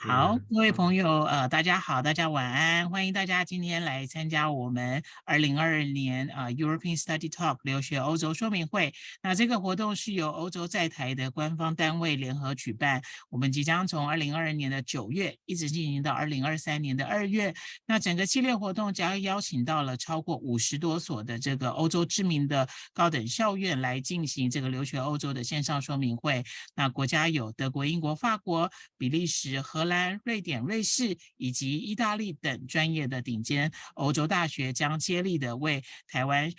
好，各位朋友，大家好，大家晚安，欢迎大家今天来参加我们2022年European Study Talk 留学欧洲说明会。那这个活动是由欧洲在台的官方单位联合举办，我们即将从2022年的9月一直进行到2023年的2月。那整个系列活动将邀请到了超过50多所的这个欧洲知名的高等校院来进行这个留学欧洲的线上说明会。那国家有德国、英国、法国、比利时、荷兰、瑞典、瑞士以及意大利等专业的顶尖欧洲大学将接力的为台湾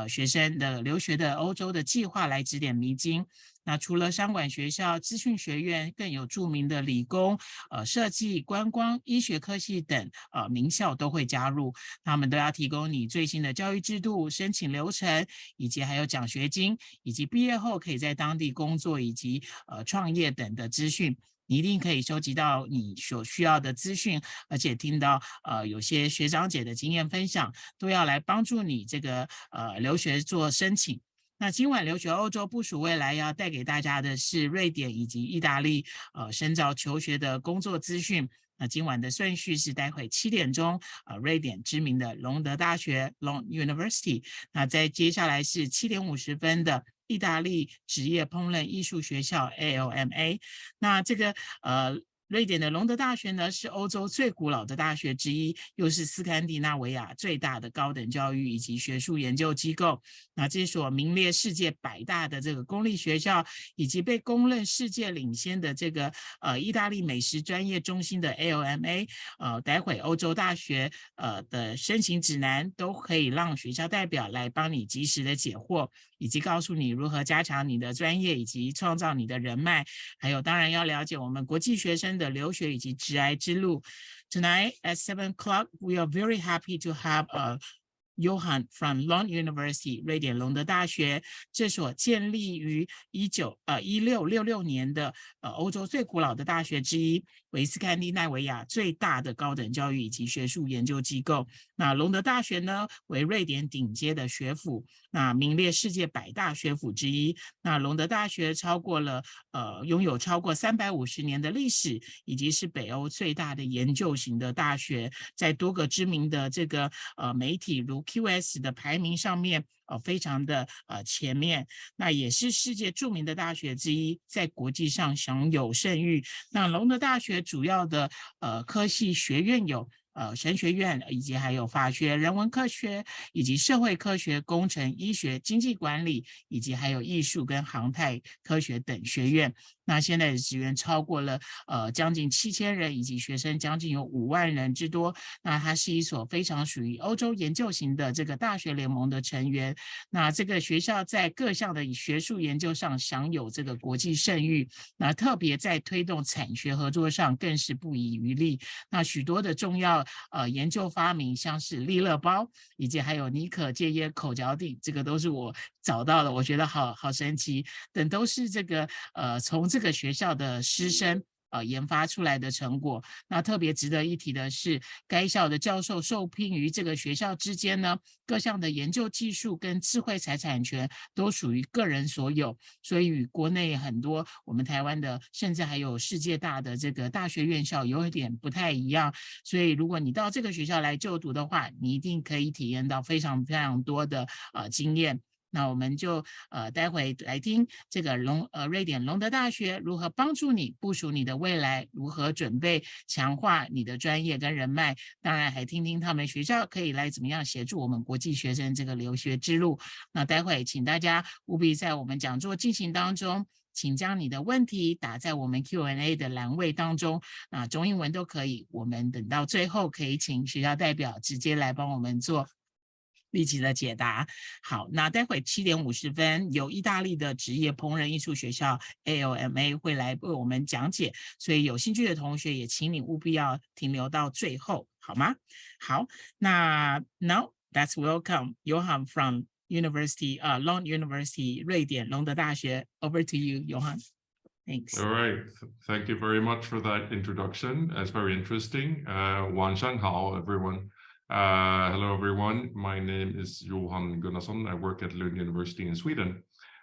学生的留学的欧洲的计划来指点迷津。那除了商管学校、资讯学院，更有著名的理工、设计、观光、医学科系等名校都会加入，他们都要提供你最新的教育制度、申请流程，以及还有奖学金，以及毕业后可以在当地工作以及创业等的资讯。你一定可以收集到你所需要的资讯，而且听到有些学长姐的经验分享，都要来帮助你这个留学做申请。那今晚留学欧洲部署未来要带给大家的是瑞典以及意大利深造求学的工作资讯。那今晚的顺序是待会7点钟，瑞典知名的隆德大学 Lund University。那在接下来是7点50分的意大利职业烹饪艺术学校 ALMA。那这个瑞典的隆德大学呢，是欧洲最古老的大学之一，又是斯堪的纳维亚最大的高等教育以及学术研究机构。那这所名列世界100大的这个公立学校，以及被公认世界领先的这个意大利美食专业中心的 ALMA，待会欧洲大学的申请指南都可以让学校代表来帮你及时的解惑，以及告诉你如何加强你的专业以及创造你的人脉，还有当然要了解我们国际学生的留学以及职涯之路。Tonight at 7 o'clock, we are very happy to have Johan from Lund University 瑞典隆德大学，这所建立于1666年的欧洲最古老的大学之一，为斯堪的纳维亚最大的高等教育以及学术研究机构。那隆德大学呢，为瑞典顶尖的学府，那名列世界100大学府之一。那隆德大学拥有超过350年的历史，以及是北欧最大的研究型的大学，在多个知名的这个媒体如 QS 的排名上面非常的前面。那也是世界著名的大学之一，在国际上享有盛誉。那隆德大学主要的科系学院有神学院，以及还有法学、人文科学，以及社会科学、工程、医学、经济管理，以及还有艺术跟航太科学等学院。那现在的职员超过了将近7000人，以及学生将近有5万人之多。那它是一所非常属于欧洲研究型的这个大学联盟的成员。那这个学校在各项的学术研究上享有这个国际盛誉，那特别在推动产学合作上更是不遗余力。那许多的重要研究发明，像是利乐包，以及还有尼可戒烟口嚼定，这个都是我找到的，我觉得好神奇，等都是这个从这个学校的师生研发出来的成果。那特别值得一提的是，该校的教授受聘于这个学校之间呢，各项的研究技术跟智慧财产权都属于个人所有，所以与国内很多我们台湾的，甚至还有世界大的这个大学院校有一点不太一样。所以如果你到这个学校来就读的话，你一定可以体验到非常非常多的经验。那我们就待会来听这个瑞典隆德大学如何帮助你部署你的未来，如何准备强化你的专业跟人脉，当然还听听他们学校可以来怎么样协助我们国际学生这个留学之路。那待会请大家务必在我们讲座进行当中，请将你的问题打在我们 Q&A 的栏位当中，那中英文都可以，我们等到最后可以请学校代表直接来帮我们做立即的解答。好，那待会7点50分，由意大利的职业烹饪艺术学校 ALMA 会来为我们讲解，所以有兴趣的同学也请你务必要停留到最后，好吗？好，那 now let's welcome Johan from Lund University 瑞典隆德大学。Over to you, Johan. Thanks. All right. Thank you very much for that introduction. It's very interesting. 晚上好, everyone. Hello, everyone. My name is Johan Gunnarsson. I work at Lund University in Sweden.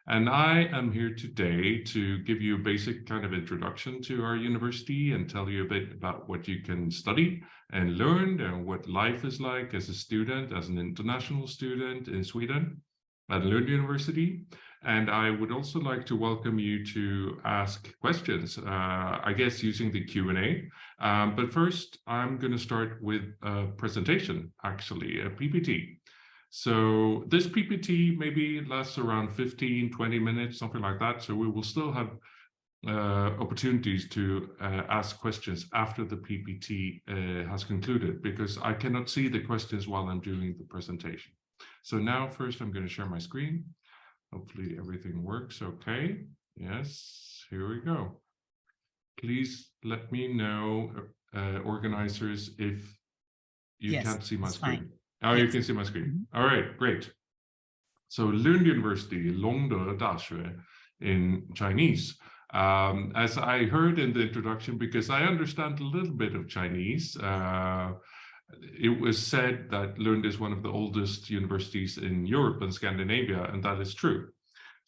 And I am here today to give you a basic kind of introduction to our university and tell you a bit about what you can study and learn and what life is like as a student, as an international student in Sweden at Lund University. And I would also like to welcome you to ask questions, I guess using the Q&A. But first, I'm going to start with a presentation, actually, a PPT. So this PPT maybe lasts around 15, 20 minutes, something like that. So we will still have opportunities to ask questions after the PPT has concluded, because I cannot see the questions while I'm doing the presentation. So now first I'm going to share my screen. Hopefully everything works okay. Yes, here we go. Please let me know, organizers, if you can't see my screen. Fine. Oh, yes. You can see my screen. All right, great. So Lund University,隆德大学 in Chinese. As I heard in the introduction, because I understand a little bit of Chinese, it was said that Lund is one of the oldest universities in Europe and Scandinavia, and that is true.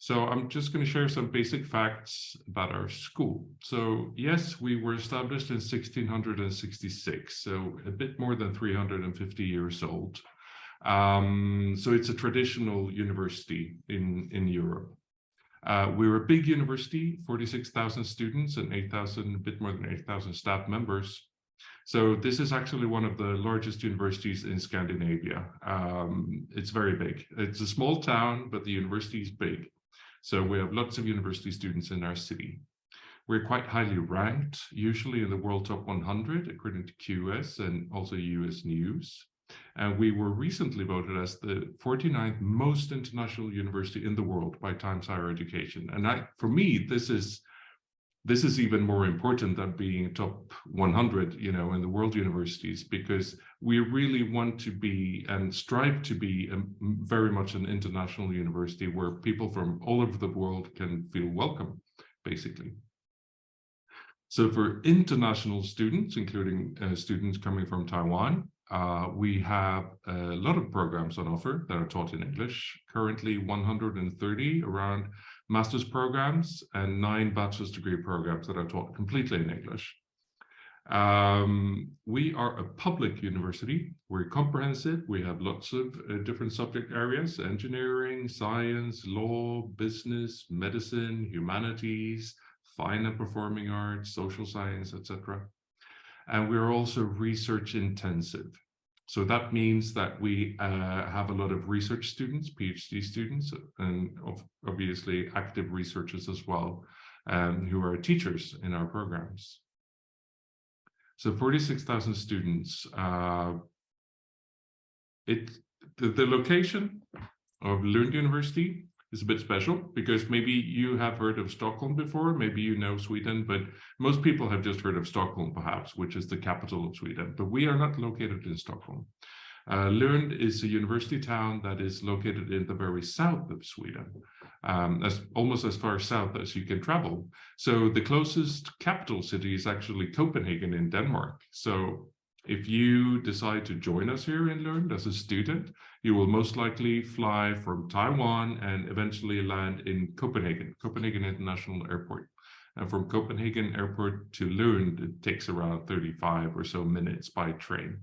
So I'm just going to share some basic facts about our school. So yes, we were established in 1666, so a bit more than 350 years old. So it's a traditional university in Europe. We're a big university, 46,000 students and a bit more than 8,000 staff members. So this is actually one of the largest universities in Scandinavia. It's very big. It's a small town, but the university is big. So we have lots of university students in our city. We're quite highly ranked, usually in the World Top 100, according to QS and also US News. And we were recently voted as the 49th most international university in the world by Times Higher Education. And for me, this is even more important than being top 100, in the world universities, because we really want to be and strive to be very much an international university where people from all over the world can feel welcome, basically. So for international students, including students coming from Taiwan, we have a lot of programs on offer that are taught in English. Currently 130 around master's programs and 9 bachelor's degree programs that are taught completely in English. We are a public university. We're comprehensive. We have lots of different subject areas: engineering, science, law, business, medicine, humanities, fine and performing arts, social science, etc. And we're also research intensive. So that means that we have a lot of research students, PhD students, and obviously active researchers as well, who are teachers in our programs. So 46,000 students. The location of Lund University is a bit special, because maybe you have heard of Stockholm before, maybe you know Sweden, but most people have just heard of Stockholm, perhaps, which is the capital of Sweden. But we are not located in Stockholm. Lund is a university town that is located in the very south of Sweden, almost as far south as you can travel. So the closest capital city is actually Copenhagen in Denmark. So if you decide to join us here in Lund as a student, you will most likely fly from Taiwan and eventually land in Copenhagen International Airport. And from Copenhagen Airport to Lund, it takes around 35 or so minutes by train.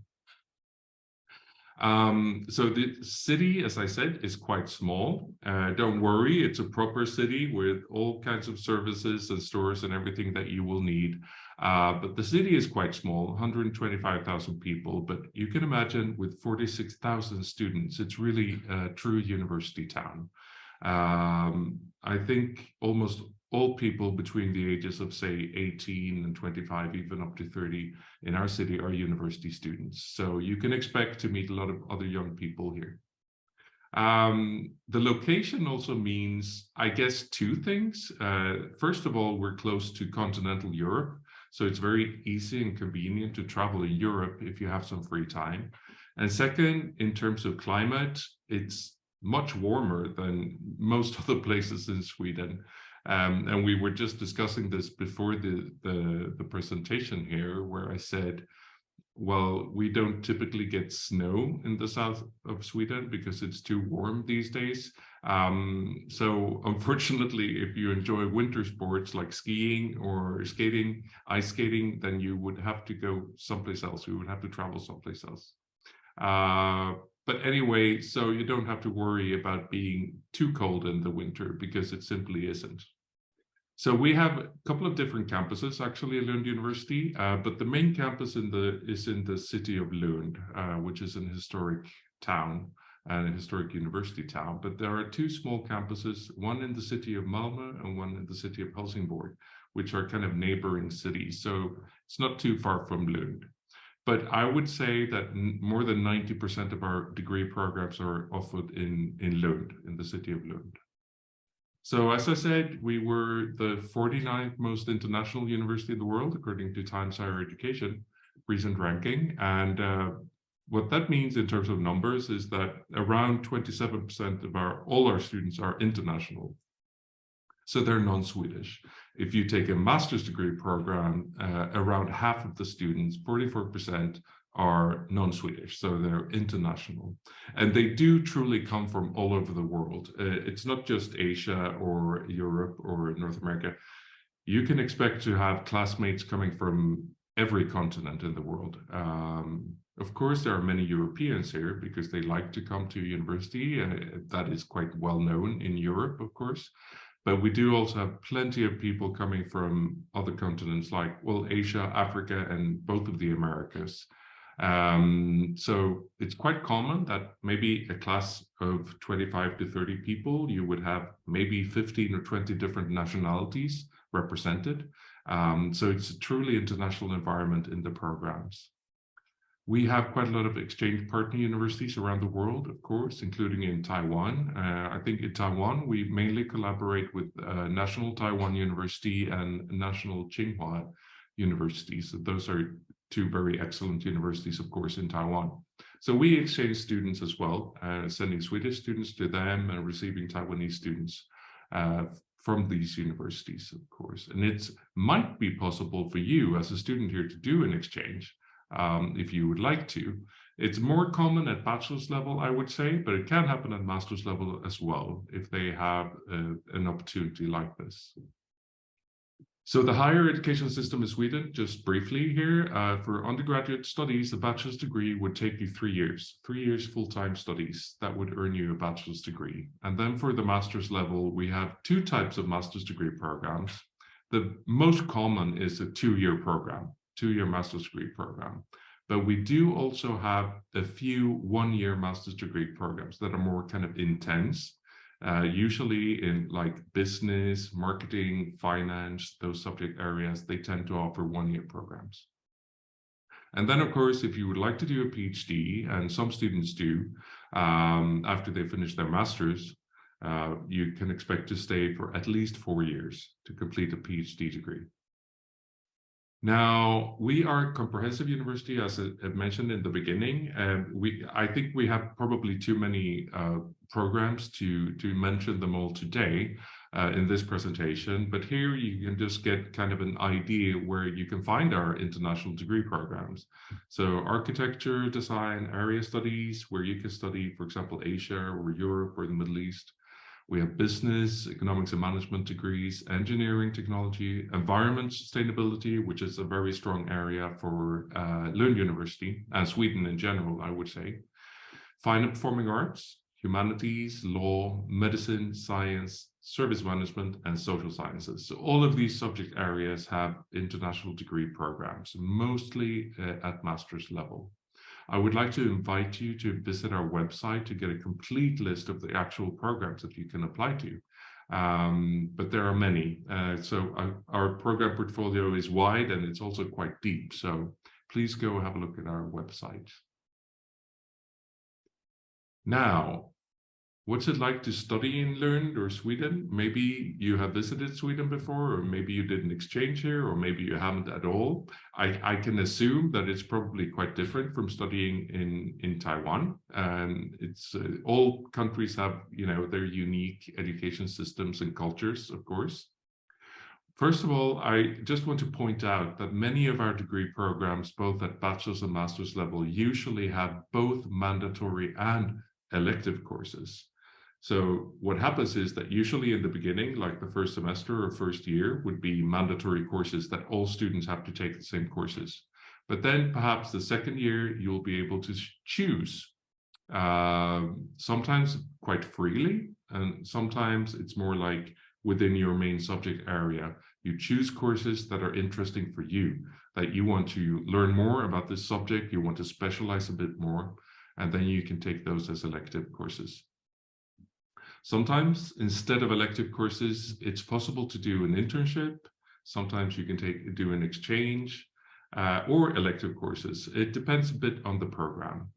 So the city, as I said, is quite small. Don't worry, it's a proper city with all kinds of services and stores and everything that you will need. But the city is quite small, 125,000 people, but you can imagine with 46,000 students, it's really a true university town. I think almost all people between the ages of, say, 18 and 25, even up to 30 in our city are university students. So you can expect to meet a lot of other young people here. The location also means, I guess, 2 things. First of all, we're close to continental Europe. So it's very easy and convenient to travel in Europe if you have some free time. And second, in terms of climate, it's much warmer than most other places in Sweden. And we were just discussing this before the presentation here, where I said well, we don't typically get snow in the south of Sweden because it's too warm these days. So unfortunately, if you enjoy winter sports like skiing or skating, ice skating, then you would have to go someplace else. You would have to travel someplace else. But anyway, so you don't have to worry about being too cold in the winter because it simply isn't. So we have a couple of different campuses actually at Lund University, but the main campus is in the city of Lund, which is an historic town and a historic university town. But there are two small campuses, one in the city of Malmö and one in the city of Helsingborg, which are kind of neighboring cities. So it's not too far from Lund. But I would say that more than 90% of our degree programs are offered in Lund, in the city of Lund. So as I said, we were the 49th most international university in the world, according to Times Higher Education recent ranking. And what that means in terms of numbers is that around 27% of all our students are international. So they're non-Swedish. If you take a master's degree program, around half of the students, 44%, are non-Swedish, so they're international. And they do truly come from all over the world. It's not just Asia or Europe or North America. You can expect to have classmates coming from every continent in the world. Of course, there are many Europeans here because they like to come to university. That is quite well known in Europe, of course. But we do also have plenty of people coming from other continents like, well, Asia, Africa, and both of the Americas. So it's quite common that maybe a class of 25 to 30 people, you would have maybe 15 or 20 different nationalities represented. So it's a truly international environment in the programs. We have quite a lot of exchange partner universities around the world, of course, including in Taiwan. I think in Taiwan, we mainly collaborate with National Taiwan University and National Tsinghua University. So those are two very excellent universities, of course, in Taiwan. So we exchange students as well, sending Swedish students to them and receiving Taiwanese students from these universities, of course. And it might be possible for you as a student here to do an exchange. If you would like to. It's more common at bachelor's level, I would say, but it can happen at master's level as well if they have an opportunity like this. So the higher education system in Sweden, just briefly here, for undergraduate studies, a bachelor's degree would take you 3 years full-time studies that would earn you a bachelor's degree. And then for the master's level, we have two types of master's degree programs. The most common is a 2-year program. 2-year master's degree program. But we do also have a few 1-year master's degree programs that are more kind of intense, usually in like business, marketing, finance, those subject areas. They tend to offer 1-year programs. And then, of course, if you would like to do a PhD, and some students do, after they finish their master's, you can expect to stay for at least 4 years to complete a PhD degree. Now, we are a comprehensive university, as I mentioned in the beginning. I think we have probably too many programs to mention them all today in this presentation, but here you can just get kind of an idea where you can find our international degree programs. So architecture, design, area studies, where you can study, for example, Asia or Europe or the Middle East. We have business, economics and management degrees, engineering, technology, environment, sustainability, which is a very strong area for Lund University and Sweden in general, I would say. Fine and performing arts, humanities, law, medicine, science, service management, and social sciences. So all of these subject areas have international degree programs, mostly at master's level. I would like to invite you to visit our website to get a complete list of the actual programs that you can apply to. But there are many. So our program portfolio is wide and it's also quite deep. So please go have a look at our website. Now, what's it like to study in Lund or Sweden? Maybe you have visited Sweden before, or maybe you did an exchange here, or maybe you haven't at all. I can assume that it's probably quite different from studying in Taiwan. And it's all countries have, their unique education systems and cultures, of course. First of all, I just want to point out that many of our degree programs, both at bachelor's and master's level, usually have both mandatory and elective courses. So what happens is that usually in the beginning, like the first semester or first year, would be mandatory courses that all students have to take the same courses. But then perhaps the second year, you'll be able to choose, sometimes quite freely, and sometimes it's more like within your main subject area. You choose courses that are interesting for you, that you want to learn more about this subject, you want to specialize a bit more, and then you can take those as elective courses. Sometimes instead of elective courses, it's possible to do an internship. Sometimes you can do an exchange or elective courses. It depends a bit on the program.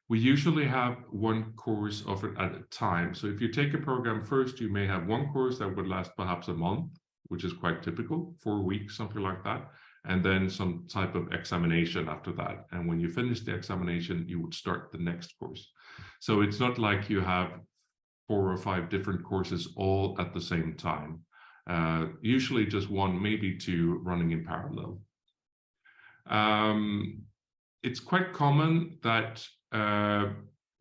We usually have one course offered at a time. So if you take a program first, you may have one course that would last perhaps a month, which is quite typical, 4 weeks, something like that. And then some type of examination after that. And when you finish the examination, you would start the next course. So it's not like you have 4 or 5 different courses all at the same time. Usually just one, maybe 2 running in parallel. It's quite common that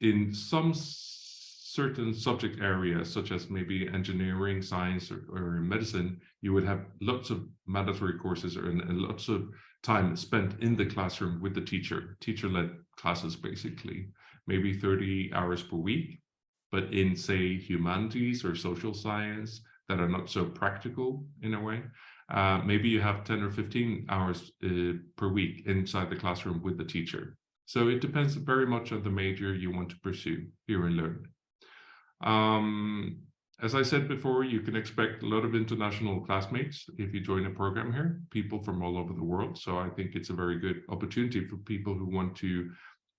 in some certain subject areas, such as maybe engineering, science, or medicine, you would have lots of mandatory courses and lots of time spent in the classroom with the teacher-led classes, basically, maybe 30 hours per week. But in, say, humanities or social science that are not so practical in a way, maybe you have 10 or 15 hours per week inside the classroom with the teacher. So it depends very much on the major you want to pursue here in Lund. As I said before, you can expect a lot of international classmates if you join a program here, people from all over the world. So I think it's a very good opportunity for people who want to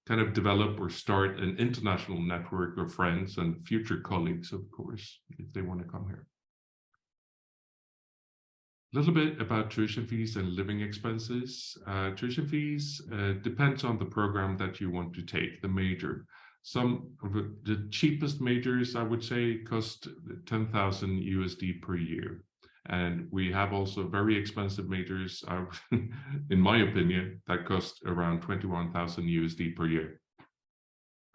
kind of develop or start an international network of friends and future colleagues, of course, if they want to come here. A little bit about tuition fees and living expenses. Tuition fees depends on the program that you want to take, the major. Some of the cheapest majors, I would say, cost 10,000 USD per year. And we have also very expensive majors, in my opinion, that cost around 21,000 USD per year.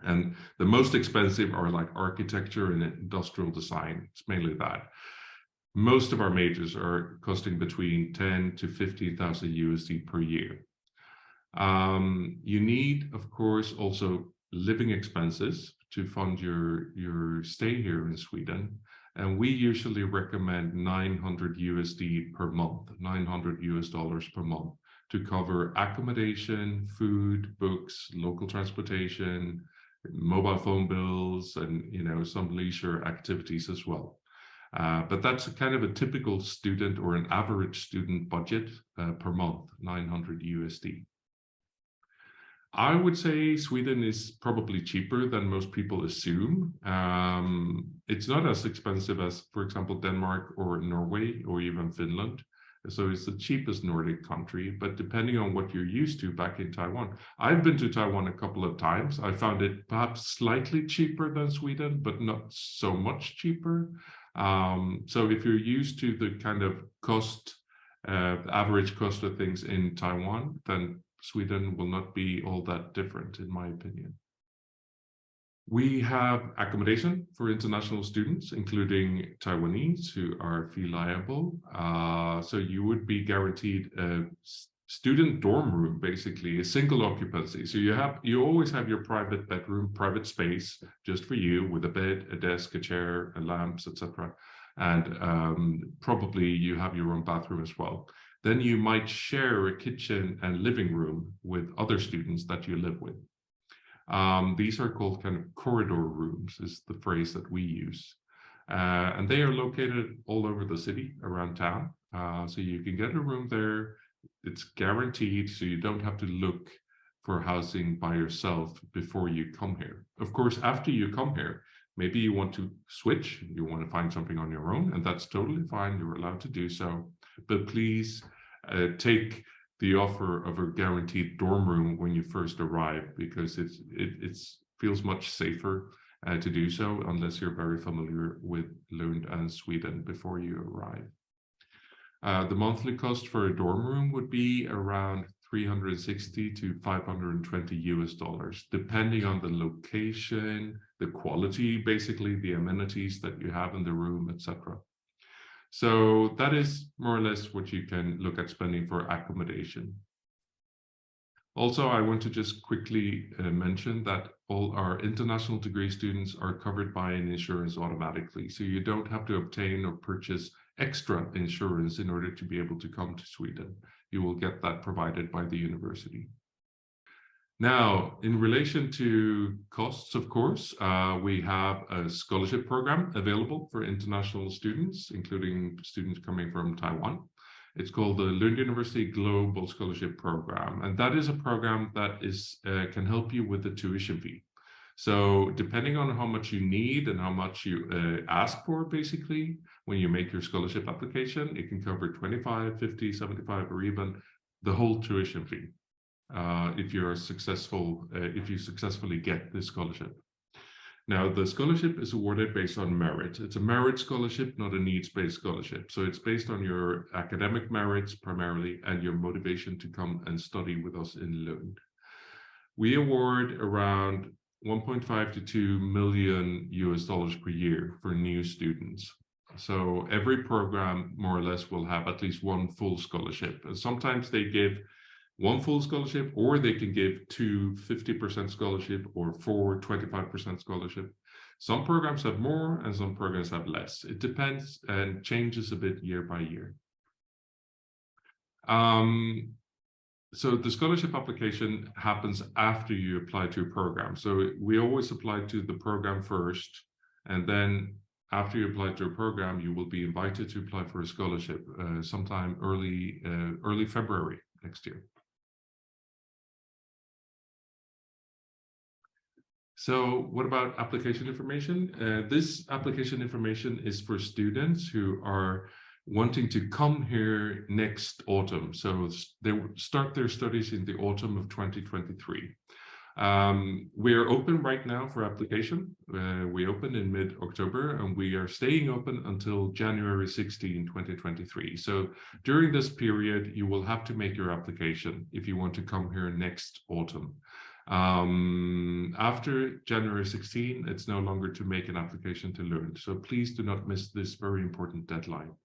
And the most expensive are like architecture and industrial design. It's mainly that. Most of our majors are costing between 10 to 15,000 USD per year. You need, of course, also living expenses to fund your stay here in Sweden. And we usually recommend 900 USD per month, $900 US per month, to cover accommodation, food, books, local transportation, mobile phone bills, and some leisure activities as well. But that's kind of a typical student or an average student budget per month, 900 USD. I would say Sweden is probably cheaper than most people assume. It's not as expensive as, for example, Denmark or Norway or even Finland. So it's the cheapest Nordic country, but depending on what you're used to back in Taiwan. I've been to Taiwan a couple of times. I found it perhaps slightly cheaper than Sweden, but not so much cheaper. So if you're used to the kind of cost, average cost of things in Taiwan, then Sweden will not be all that different, in my opinion. We have accommodation for international students, including Taiwanese who are fee liable. So you would be guaranteed a student dorm room, basically a single occupancy. So you always have your private bedroom, private space just for you, with a bed, a desk, a chair, and lamps, etc. And probably you have your own bathroom as well. Then you might share a kitchen and living room with other students that you live with. These are called kind of corridor rooms, is the phrase that we use. And they are located all over the city, around town. So you can get a room there. It's guaranteed, so you don't have to look for housing by yourself before you come here. Of course, after you come here, maybe you want to switch, you want to find something on your own, and that's totally fine. You're allowed to do so. But please take the offer of a guaranteed dorm room when you first arrive, because it feels much safer to do so, unless you're very familiar with Lund and Sweden before you arrive. The monthly cost for a dorm room would be around $360 to $520 depending on the location, the quality, basically the amenities that you have in the room, etc. So that is more or less what you can look at spending for accommodation. Also, I want to just quickly mention that all our international degree students are covered by an insurance automatically. So you don't have to obtain or purchase extra insurance in order to be able to come to Sweden. You will get that provided by the university. Now, in relation to costs, of course, we have a scholarship program available for international students, including students coming from Taiwan. It's called the Lund University Global Scholarship Program, and that is a program that can help you with the tuition fee. So depending on how much you need and how much you ask for, basically, when you make your scholarship application, it can cover 25, 50, 75, or even the whole tuition fee if you successfully get this scholarship. Now, the scholarship is awarded based on merit. It's a merit scholarship, not a needs-based scholarship. So it's based on your academic merits primarily and your motivation to come and study with us in Lund. We award around 1.5 to 2 million US dollars per year for new students. So every program more or less will have at least one full scholarship. And sometimes they give one full scholarship, or they can give 2 50% scholarship or 4 25% scholarship. Some programs have more and some programs have less. It depends and changes a bit year by year. So the scholarship application happens after you apply to a program. So we always apply to the program first, and then after you apply to a program, you will be invited to apply for a scholarship sometime early February next year. So what about application information? This application information is for students who are wanting to come here next autumn. So they start their studies in the autumn of 2023. We are open right now for application. We opened in mid-October and we are staying open until January 16, 2023. So during this period, you will have to make your application if you want to come here next autumn. After January 16, it's no longer to make an application to Lund. So please do not miss this very important deadline.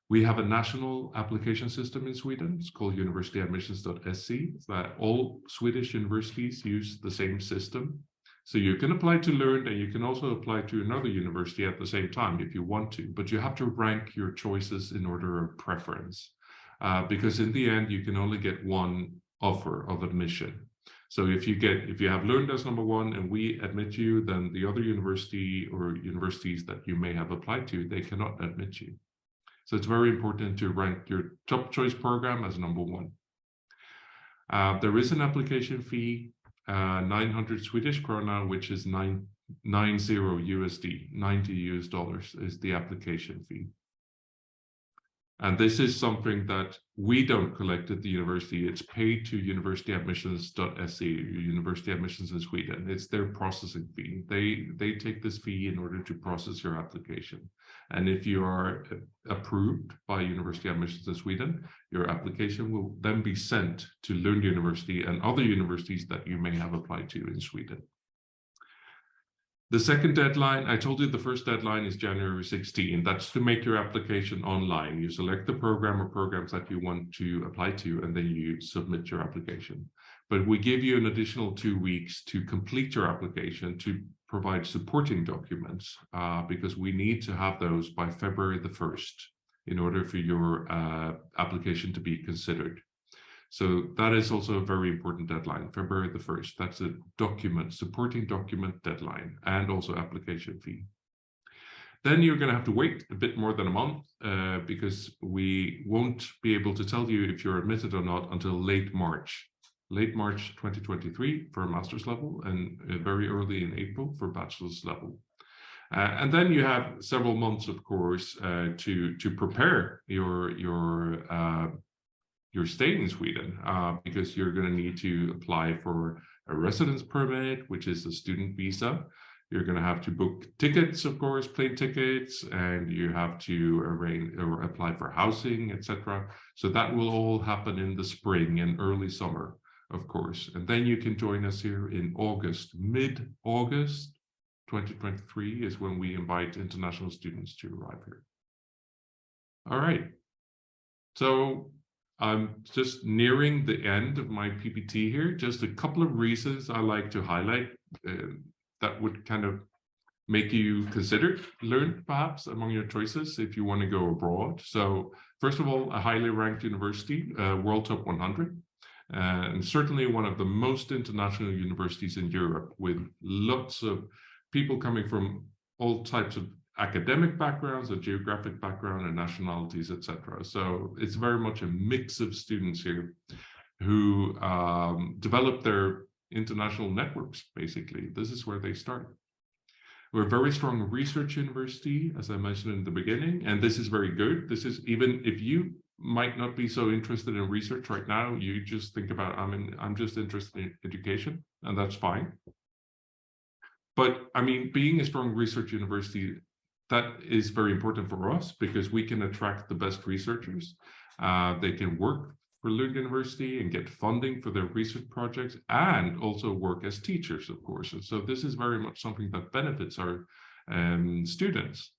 We have a national application system in Sweden. It's called universityadmissions.se. That all Swedish universities use the same system. So you can apply to Lund and you can also apply to another university at the same time if you want to, but you have to rank your choices in order of preference. Because in the end, you can only get one offer of admission. So if you have Lund as number one and we admit you, then the other university or universities that you may have applied to, they cannot admit you. So it's very important to rank your top choice program as number one. There is an application fee, 900 Swedish krona, which is 90 USD, $90 US is the application fee. And this is something that we don't collect at the university. It's paid to universityadmissions.se, University Admissions in Sweden. It's their processing fee. They take this fee in order to process your application. And if you are approved by University Admissions in Sweden, your application will then be sent to Lund University and other universities that you may have applied to in Sweden. The second deadline, I told you the first deadline is January 16. That's to make your application online. You select the program or programs that you want to apply to, and then you submit your application. But we give you an additional 2 weeks to complete your application to provide supporting documents because we need to have those by February the 1st in order for your application to be considered. So that is also a very important deadline, February the 1st. That's a supporting document deadline, and also application fee. Then you're going to have to wait a bit more than a month because we won't be able to tell you if you're admitted or not until late March 2023 for a master's level, and very early in April for bachelor's level. And then you have several months, of course, to prepare your stay in Sweden because you're going to need to apply for a residence permit, which is a student visa. You're going to have to book tickets, of course, plane tickets, and you have to arrange or apply for housing, etc. So that will all happen in the spring and early summer, of course. And then you can join us here in August, mid-August 2023 is when we invite international students to arrive here. All right. So I'm just nearing the end of my PPT here. Just a couple of reasons I like to highlight that would kind of make you consider Lund perhaps among your choices if you want to go abroad. So first of all, a highly ranked university, World Top 100, and certainly one of the most international universities in Europe, with lots of people coming from all types of academic backgrounds, a geographic background, and nationalities, etc. So it's very much a mix of students here who develop their international networks, basically. This is where they start. We're a very strong research university, as I mentioned in the beginning, and this is very good. This is, even if you might not be so interested in research right now, you just think about, I'm just interested in education, and that's fine. But I mean, being a strong research university, that is very important for us because we can attract the best researchers. They can work for Lund University and get funding for their research projects, and also work as teachers, of course. And so this is very much something that benefits our students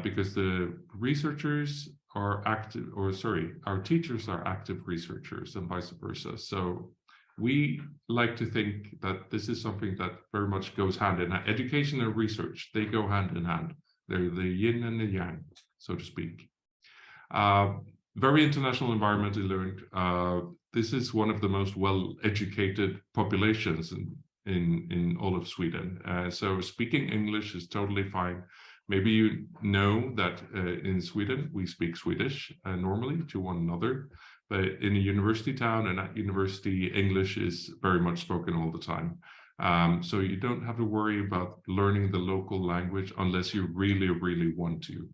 because the researchers are active, or sorry, our teachers are active researchers and vice versa. So we like to think that this is something that very much goes hand in hand. Education and research, they go hand in hand. They're the yin and the yang, so to speak. Very international environment in Lund. This is one of the most well-educated populations in all of Sweden. So speaking English is totally fine. Maybe you know that in Sweden, we speak Swedish normally to one another. But in a university town and at university, English is very much spoken all the time. So you don't have to worry about learning the local language unless you really, really want to.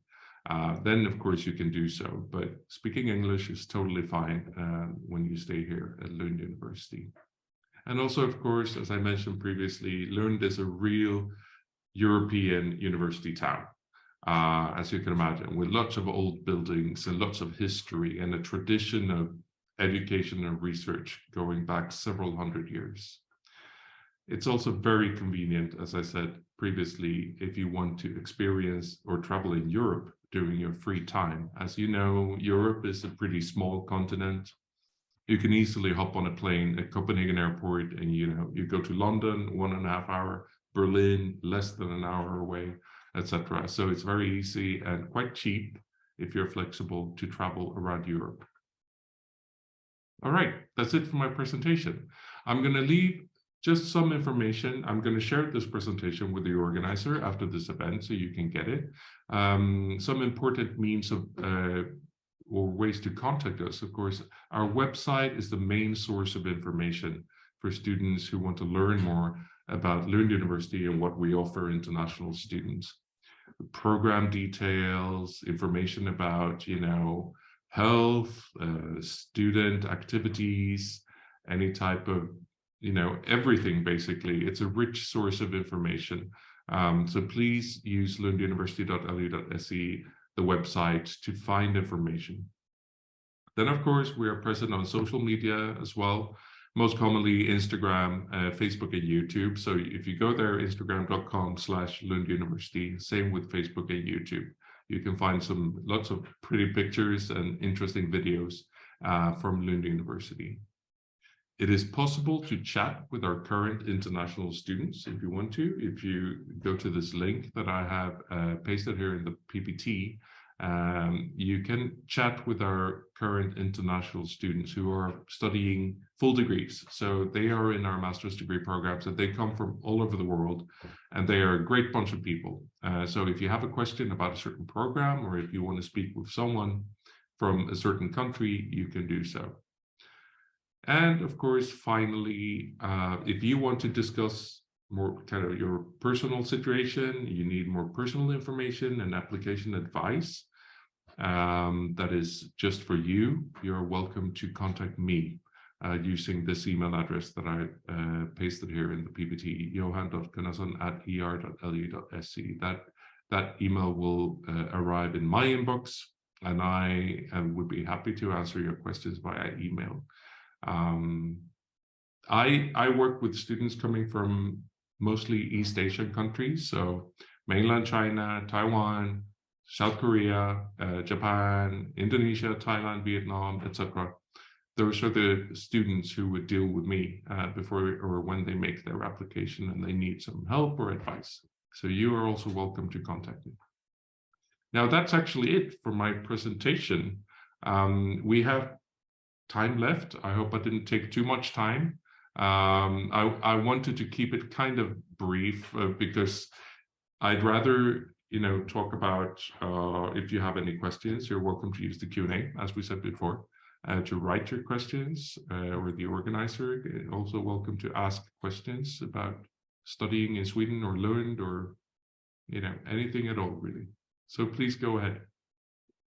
Then, of course, you can do so. But speaking English is totally fine when you stay here at Lund University. And also, of course, as I mentioned previously, Lund is a real European university town, as you can imagine, with lots of old buildings and lots of history and a tradition of education and research going back several hundred years. It's also very convenient, as I said previously, if you want to experience or travel in Europe during your free time. As you know, Europe is a pretty small continent. You can easily hop on a plane at Copenhagen Airport and you go to London, 1.5 hours, Berlin, less than an hour away, etc. So it's very easy and quite cheap if you're flexible to travel around Europe. All right, that's it for my presentation. I'm going to leave just some information. I'm going to share this presentation with the organizer after this event so you can get it. Some important means of or ways to contact us. Of course, our website is the main source of information for students who want to learn more about Lund University and what we offer international students. Program details, information about, health, student activities, any type of, everything basically. It's a rich source of information. So please use lunduniversity.lu.se, the website, to find information. Then, of course, we are present on social media as well. Most commonly Instagram, Facebook, and YouTube. So if you go there, instagram.com/Lund University, same with Facebook and YouTube. You can find lots of pretty pictures and interesting videos from Lund University. It is possible to chat with our current international students if you want to. If you go to this link that I have pasted here in the PPT, you can chat with our current international students who are studying full degrees. So they are in our master's degree programs, and they come from all over the world, and they are a great bunch of people. So if you have a question about a certain program, or if you want to speak with someone from a certain country, you can do so. And of course, finally, if you want to discuss more kind of your personal situation, you need more personal information and application advice, that is just for you, you're welcome to contact me. using this email address that I pasted here in the PPT, johan.gunnarsson@er.lu.se. That email will arrive in my inbox, and I would be happy to answer your questions via email. I work with students coming from mostly East Asian countries, so mainland China, Taiwan, South Korea, Japan, Indonesia, Thailand, Vietnam, etc. Those are the students who would deal with me before or when they make their application and they need some help or advice. So you are also welcome to contact me. Now that's actually it for my presentation. We have time left. I hope I didn't take too much time. I wanted to keep it kind of brief because I'd rather talk about if you have any questions, you're welcome to use the Q&A, as we said before, to write your questions, or the organizer also welcome to ask questions about studying in Sweden or Lund or anything at all, really. So please go ahead.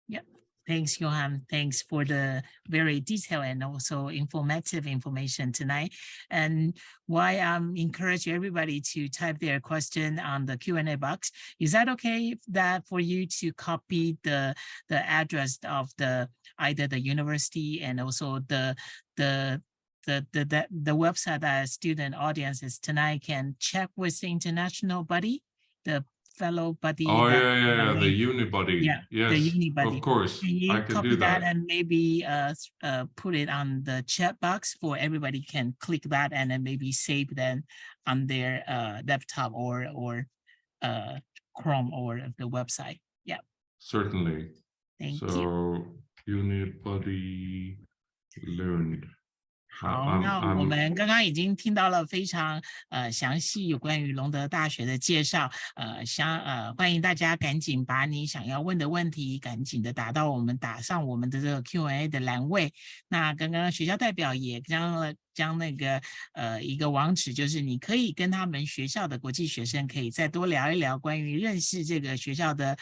Yeah. Thanks, Johan. Thanks for the very detailed and also informative information tonight. And why I'm encouraging everybody to type their question on the Q&A box. Is that okay that for you to copy the address of either the university and also the website that student audiences tonight can check with the international buddy, the fellow buddy. Oh, the Unibuddy. Yeah, yes, the Unibuddy. of course. Can you I can copy do that and maybe put it on the chat box for everybody can click that and then maybe save them on their laptop or Chrome or the website. Yeah. Certainly. Thank you. So Unibuddy Lund. 好，那我们刚刚已经听到了非常详细有关于隆德大学的介绍，欢迎大家赶紧把你想要问的问题赶紧的打上我们的这个 Q&A 的栏位。那刚刚学校代表也将那个一个网址，就是你可以跟他们学校的国际学生可以再多聊一聊关于认识这个学校的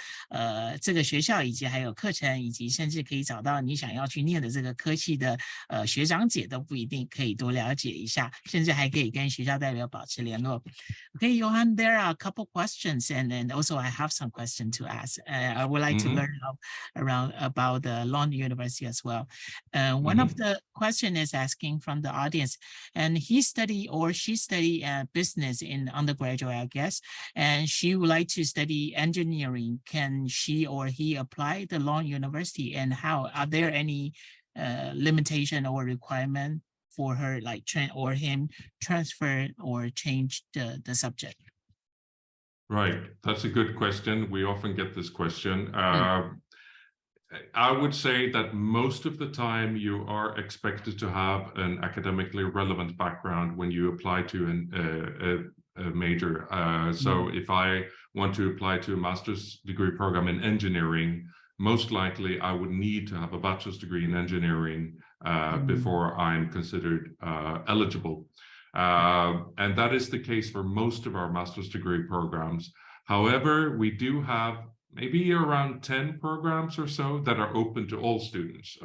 这个学校以及还有课程，以及甚至可以找到你想要去念的这个科系的学长姐都不一定，可以多了解一下，甚至还可以跟学校代表保持联络。Okay, Johan, there are a couple questions, and then also I have some questions to ask. I would like to learn around about the Lund University as well. One of the question is asking from the audience, and he study or she study business in undergraduate, I guess, and she would like to study engineering. Can she or he apply the Lund University, and how? Are there any limitation or requirement for her, like or him transfer or change the subject? Right, that's a good question. We often get this question. I would say that most of the time you are expected to have an academically relevant background when you apply to a major. So if I want to apply to a master's degree program in engineering, most likely I would need to have a bachelor's degree in engineering before I'm considered eligible. And that is the case for most of our master's degree programs. However, we do have maybe around 10 programs or so that are open to all students,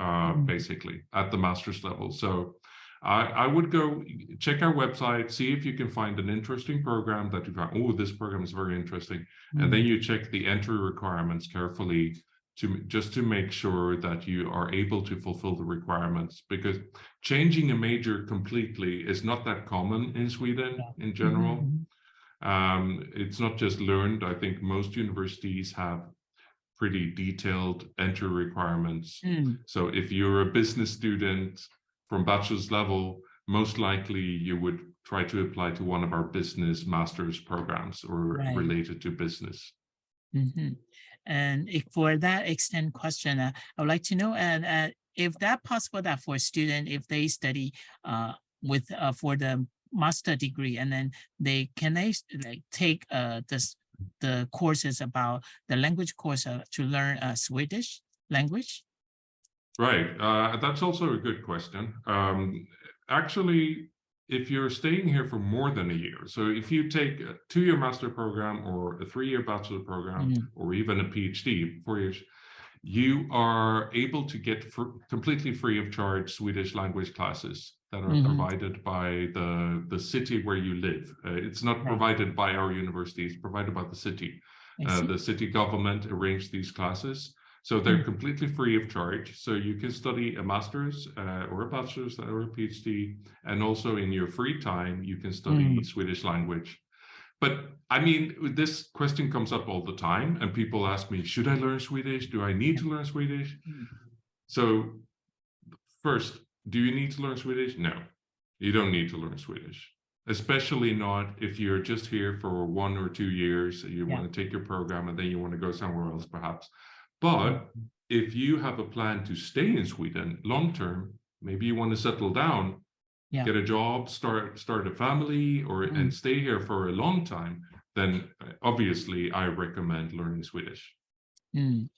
basically, at the master's level. So I would go check our website, see if you can find an interesting program that you find, oh, this program is very interesting. And then you check the entry requirements carefully just to make sure that you are able to fulfill the requirements, because changing a major completely is not that common in Sweden in general. It's not just Lund. I think most universities have pretty detailed entry requirements. So if you're a business student from bachelor's level, most likely you would try to apply to one of our business master's programs or related to business. And for that extent question, I would like to know, if that possible that for a student, if they study for the master degree, and then they take the courses about the language course to learn Swedish language? Right, that's also a good question. Actually, if you're staying here for more than a year, so if you take a 2-year master program or a 3-year bachelor program, or even a PhD, 4 years, you are able to get completely free of charge Swedish language classes that are provided by the city where you live. It's not provided by our university, it's provided by the city. The city government arranged these classes. So they're completely free of charge. So you can study a master's or a bachelor's or a PhD. And also in your free time, you can study Swedish language. But I mean, this question comes up all the time. And people ask me, should I learn Swedish? Do I need to learn Swedish? So first, do you need to learn Swedish? No, you don't need to learn Swedish. Especially not if you're just here for 1 or 2 years, you want to take your program and then you want to go somewhere else perhaps. But if you have a plan to stay in Sweden long term, maybe you want to settle down, get a job, start a family, or and stay here for a long time, then obviously I recommend learning Swedish.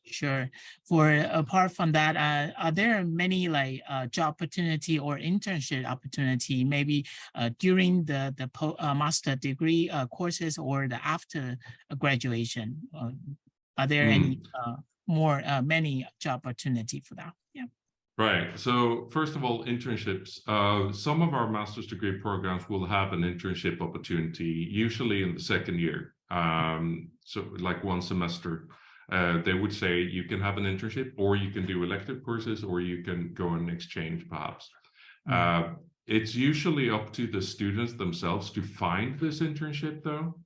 Sure. Apart from that, are there many like job opportunity or internship opportunity, maybe during the master degree courses or the after graduation? Are there any many job opportunity for that? Yeah. Right. So first of all, internships. Some of our master's degree programs will have an internship opportunity, usually in the second year. So like 1 semester. They would say you can have an internship, or you can do elective courses, or you can go on exchange perhaps. It's usually up to the students themselves to find this internship though.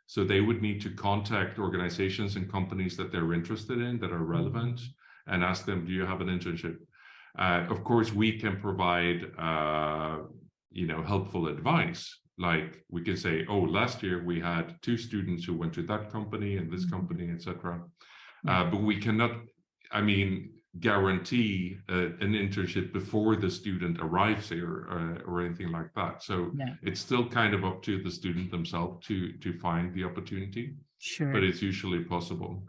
So they would need to contact organizations and companies that they're interested in, that are relevant, and ask them, do you have an internship? Of course, we can provide helpful advice. Like we can say, oh, last year we had 2 students who went to that company and this company, etc. But we cannot, guarantee an internship before the student arrives here or anything like that. So it's still kind of up to the student themselves to find the opportunity. Sure. But it's usually possible.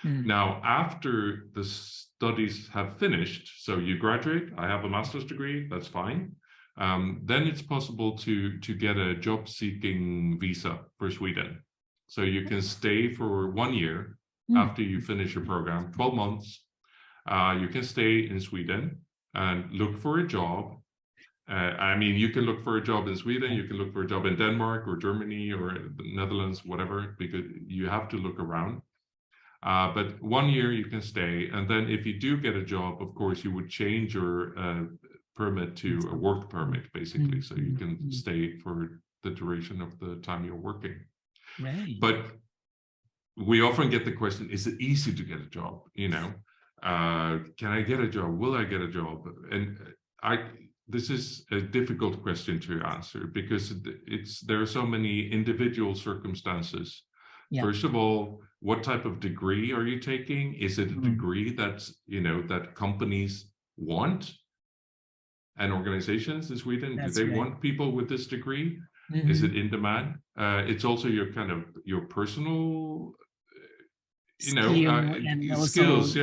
Now, after the studies have finished, so you graduate, I have a master's degree, that's fine. Then it's possible to get a job-seeking visa for Sweden. So you can stay for 1 year after you finish your program, 12 months. You can stay in Sweden and look for a job. You can look for a job in Sweden, you can look for a job in Denmark or Germany or the Netherlands, whatever, because you have to look around. But 1 year you can stay. And then if you do get a job, of course, you would change your permit to a work permit, basically. So you can stay for the duration of the time you're working. Right. But we often get the question, is it easy to get a job? Can I get a job? Will I get a job? And this is a difficult question to answer because there are so many individual circumstances. First of all, what type of degree are you taking? Is it a degree that's, that companies want? And organizations in Sweden, do they want people with this degree? Is it in demand? It's also your personal, skills.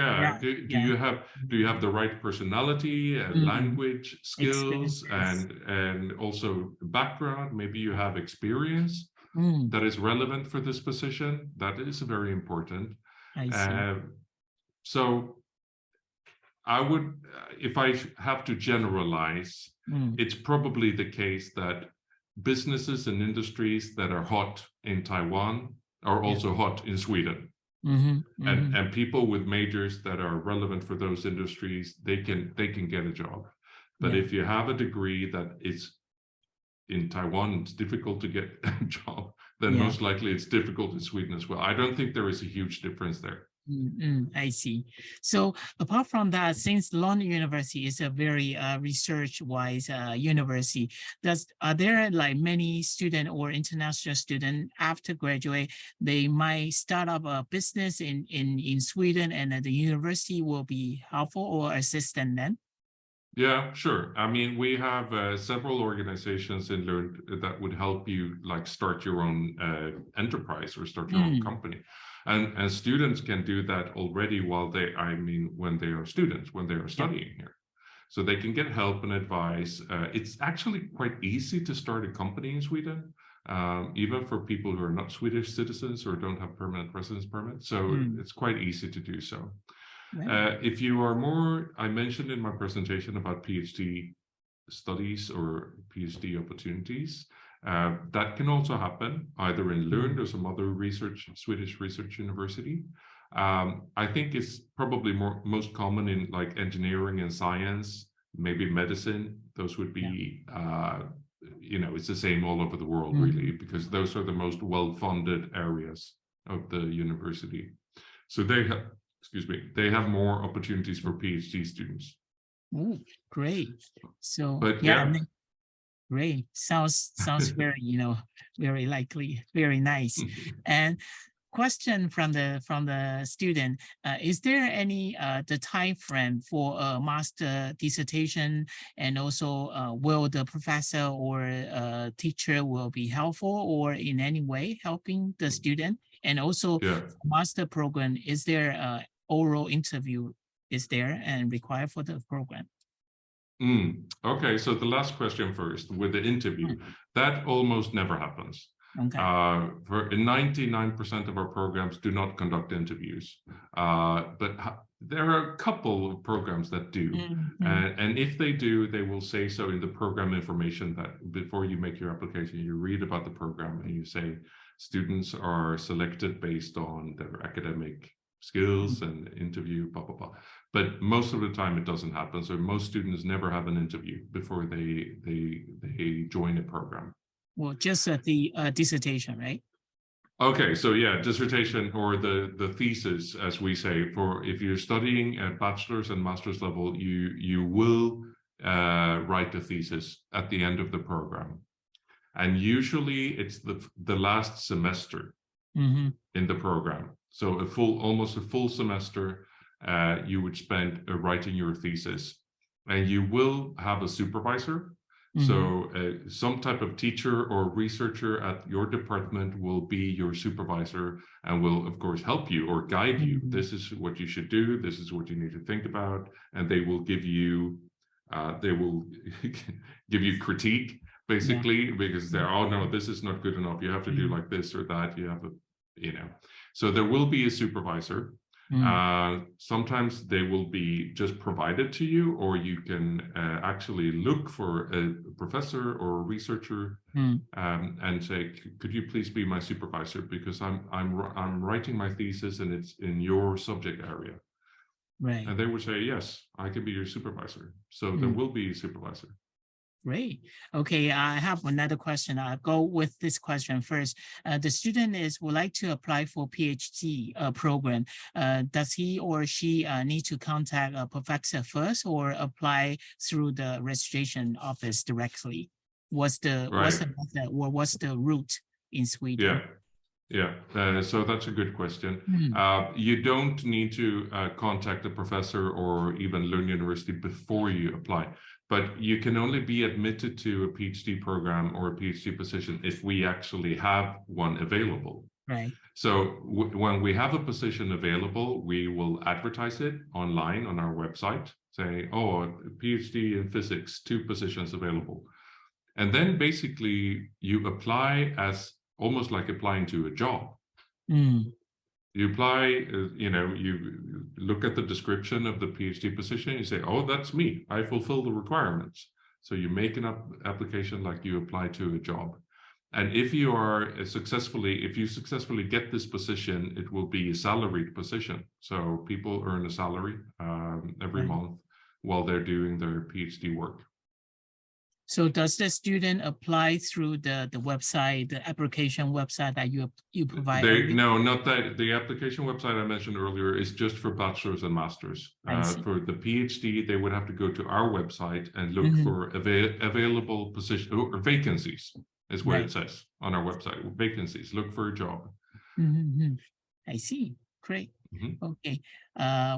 Do you have the right personality, language skills, and also background? Maybe you have experience that is relevant for this position. That is very important. I see. So I would, if I have to generalize, it's probably the case that businesses and industries that are hot in Taiwan are also hot in Sweden. And people with majors that are relevant for those industries, they can get a job. But if you have a degree that is in Taiwan, it's difficult to get a job, then most likely it's difficult in Sweden as well. I don't think there is a huge difference there. I see. So apart from that, since Lund University is a very research-wise university, are there like many student or international student after graduate, they might start up a business in Sweden, and the university will be helpful or assistant then? Yeah, sure. We have several organizations in Lund that would help you like start your own enterprise or start your own company. And students can do that already when they are students, when they are studying here. So they can get help and advice. It's actually quite easy to start a company in Sweden, even for people who are not Swedish citizens or don't have permanent residence permit. So it's quite easy to do so. If you are more, I mentioned in my presentation about PhD studies or PhD opportunities. That can also happen either in Lund or some other Swedish research university. I think it's probably most common in like engineering and science, maybe medicine. Those would be, it's the same all over the world, really, because those are the most well-funded areas of the university. So they have more opportunities for PhD students. Oh, great. So, but great. Sounds very, very likely, very nice. And question from the student, is there any the time frame for a master dissertation, and also will the professor or teacher will be helpful or in any way helping the student? And also master program, is there oral interview is there and required for the program? Okay, so the last question first with the interview, that almost never happens. Okay. For 99% of our programs do not conduct interviews, but there are a couple of programs that do. And if they do, they will say so in the program information that before you make your application, you read about the program and you say students are selected based on their academic skills and interview, blah, blah, blah. But most of the time it doesn't happen. So most students never have an interview before they join a program. Well, just the dissertation, right? Okay, so yeah, dissertation or the thesis, as we say, for if you're studying at bachelor's and master's level, you will write a thesis at the end of the program. And usually it's the last semester in the program. So almost a full semester you would spend writing your thesis, and you will have a supervisor. So some type of teacher or researcher at your department will be your supervisor and will, of course, help you or guide you. This is what you should do. This is what you need to think about. And they will give you, give you critique, basically, because they're, oh, no, this is not good enough. You have to do like this or that. You have a, So there will be a supervisor. Sometimes they will be just provided to you, or you can actually look for a professor or a researcher and say, could you please be my supervisor, because I'm writing my thesis and it's in your subject area. Right. And they would say, yes, I can be your supervisor. So there will be a supervisor. Great. Okay, I have another question. I'll go with this question first. The student would like to apply for PhD program. Does he or she need to contact a professor first, or apply through the registration office directly? What's the method, or what's the route in Sweden? So that's a good question. You don't need to contact a professor or even Lund University before you apply. But you can only be admitted to a PhD program or a PhD position if we actually have one available. Right. So when we have a position available, we will advertise it online on our website, say, oh, PhD in physics, 2 positions available. And then basically you apply as almost like applying to a job. You apply, you look at the description of the PhD position, you say, oh, that's me, I fulfill the requirements. So you make an application like you apply to a job. And if you successfully get this position, it will be a salaried position. So people earn a salary every month while they're doing their PhD work. So does the student apply through the website, the application website that you provide? No, not that. The application website I mentioned earlier is just for bachelor's and master's. For the PhD, they would have to go to our website and look for available positions or vacancies, is what it says on our website. Vacancies, look for a job. I see. Great. Okay.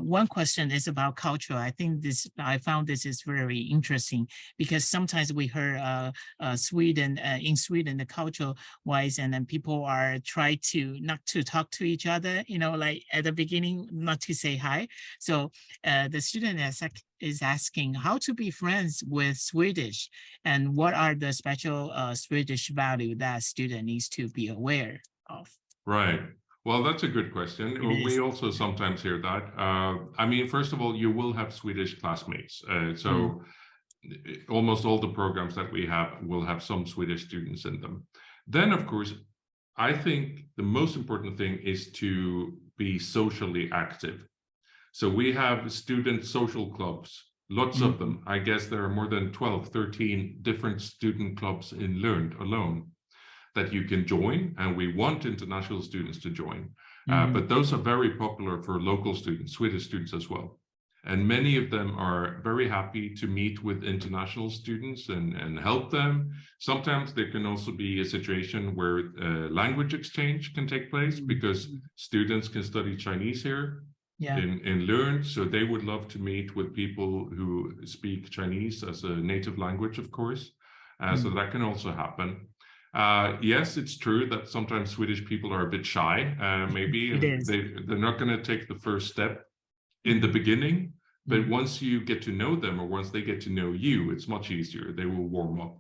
One question is about culture. I found this is very interesting, because sometimes we heard Sweden, the culture wise, and then people are try to not to talk to each other, like at the beginning, not to say hi. So the student is asking how to be friends with Swedish, and what are the special Swedish value that student needs to be aware of. Right. Well, that's a good question. We also sometimes hear that. First of all, you will have Swedish classmates. So almost all the programs that we have will have some Swedish students in them. Then, of course, I think the most important thing is to be socially active. So we have student social clubs, lots of them. I guess there are more than 12, 13 different student clubs in Lund alone that you can join, and we want international students to join. But those are very popular for local students, Swedish students as well. And many of them are very happy to meet with international students and help them. Sometimes there can also be a situation where language exchange can take place because students can study Chinese here in Lund. So they would love to meet with people who speak Chinese as a native language, of course. So that can also happen. Yes, it's true that sometimes Swedish people are a bit shy, maybe, and they're not going to take the first step in the beginning, but once you get to know them, or once they get to know you, it's much easier. They will warm up.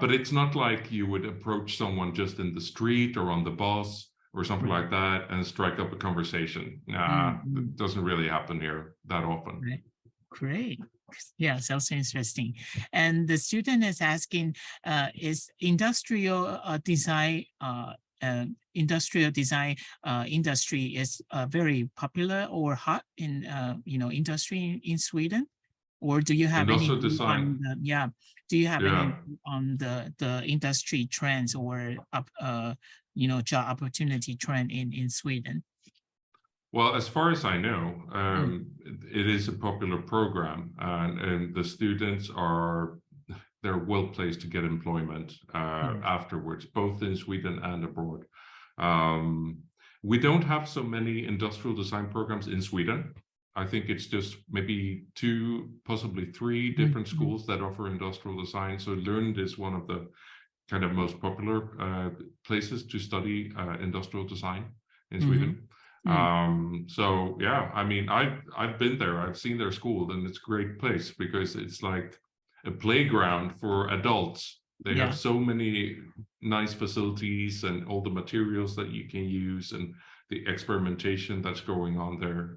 But it's not like you would approach someone just in the street or on the bus or something like that and strike up a conversation. It doesn't really happen here that often. Great. Yeah, sounds interesting. And the student is asking, is industrial design industry is very popular or hot in industry in Sweden, or do you have any design on do you have any on the industry trends or job opportunity trend in Sweden? Well, as far as I know, it is a popular program, and the students they're well placed to get employment afterwards, both in Sweden and abroad. We don't have so many industrial design programs in Sweden. I think it's just maybe 2, possibly 3 different schools that offer industrial design. So Lund is one of the kind of most popular places to study industrial design in Sweden. So yeah, I mean, I've been there, I've seen their school, and it's a great place because it's like a playground for adults. They have so many nice facilities and all the materials that you can use and the experimentation that's going on there.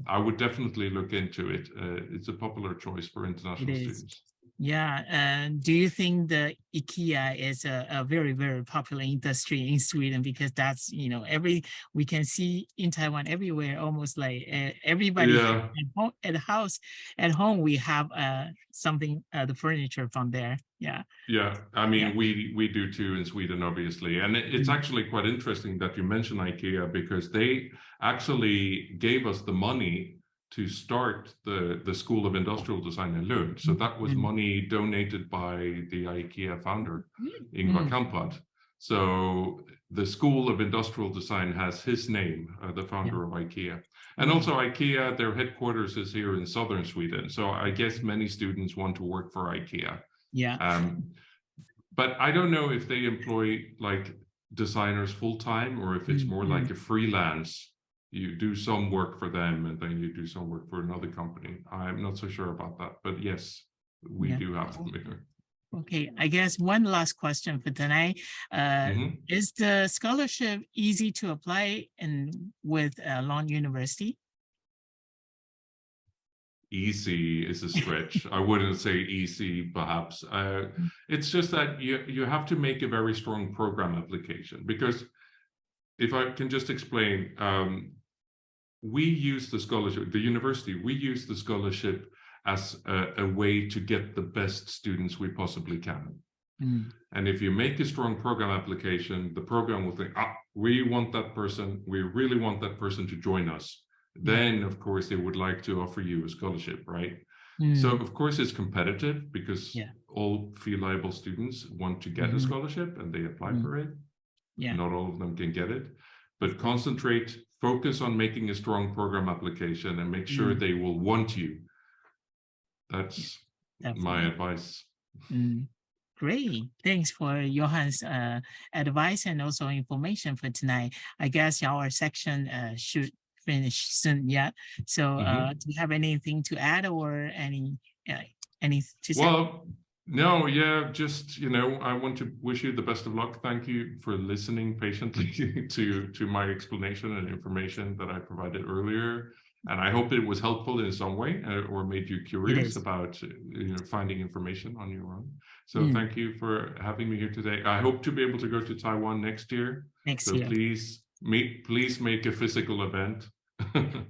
I would definitely look into it. It's a popular choice for international students. Yeah, and do you think the IKEA is a very, very popular industry in Sweden? Because that's, we can see in Taiwan everywhere, almost like everybody at home, we have something, the furniture from there. Yeah, I mean, we do too in Sweden, obviously. And it's actually quite interesting that you mention IKEA, because they actually gave us the money to start the School of Industrial Design in Lund. So that was money donated by the IKEA founder, Ingvar Kamprad. So the School of Industrial Design has his name, the founder of IKEA. And also IKEA, their headquarters is here in southern Sweden. So I guess many students want to work for IKEA. But I don't know if they employ like designers full-time, or if it's more like a freelance. You do some work for them and then you do some work for another company. I'm not so sure about that, but yes, we do have them here. Okay, I guess one last question for tonight. Is the scholarship easy to apply with Lund University? Easy is a stretch. I wouldn't say easy, perhaps. It's just that you have to make a very strong program application, because if I can just explain, we use the scholarship, the university, we use the scholarship as a way to get the best students we possibly can. And if you make a strong program application, the program will think, we want that person, we really want that person to join us. Then, of course, they would like to offer you a scholarship, right? So, of course, it's competitive, because all fee-liable students want to get a scholarship and they apply for it. Not all of them can get it. But focus on making a strong program application and make sure they will want you. That's my advice. Great. Thanks for Johan's advice and also information for tonight. I guess our section should finish soon. So do you have anything to add or any to say? Well, no, just, I want to wish you the best of luck. Thank you for listening patiently to my explanation and information that I provided earlier. And I hope it was helpful in some way or made you curious about finding information on your own. So thank you for having me here today. I hope to be able to go to Taiwan next year. So please make a physical event.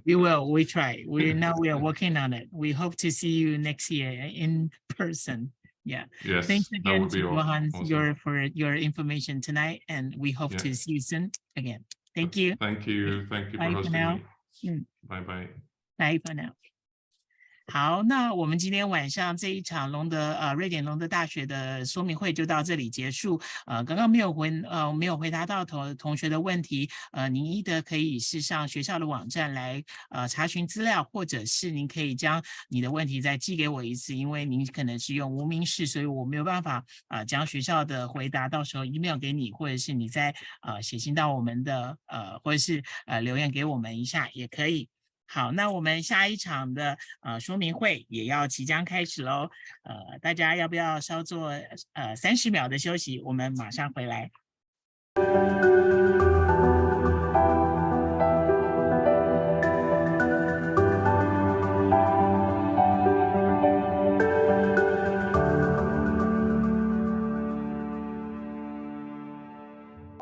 We will. We try. We are working on it. We hope to see you next year in person. Yeah. Yes. Thanks again to Johan awesome. for your information tonight, and we hope to see you soon again. Thank you. Thank you. Thank you for hosting me. Bye bye. Bye for now. 好，那我们今天晚上这一场瑞典隆德大学的说明会就到这里结束。刚刚没有回答到同学的问题，您either可以是上学校的网站来查询资料，或者是您可以将你的问题再寄给我一次，因为您可能是用无名氏，所以我没有办法将学校的回答到时候 email 给你，或者是你再写信到我们的或者是留言给我们一下也可以。好，那我们下一场的说明会也要即将开始喽。大家要不要稍作30秒的休息？我们马上回来。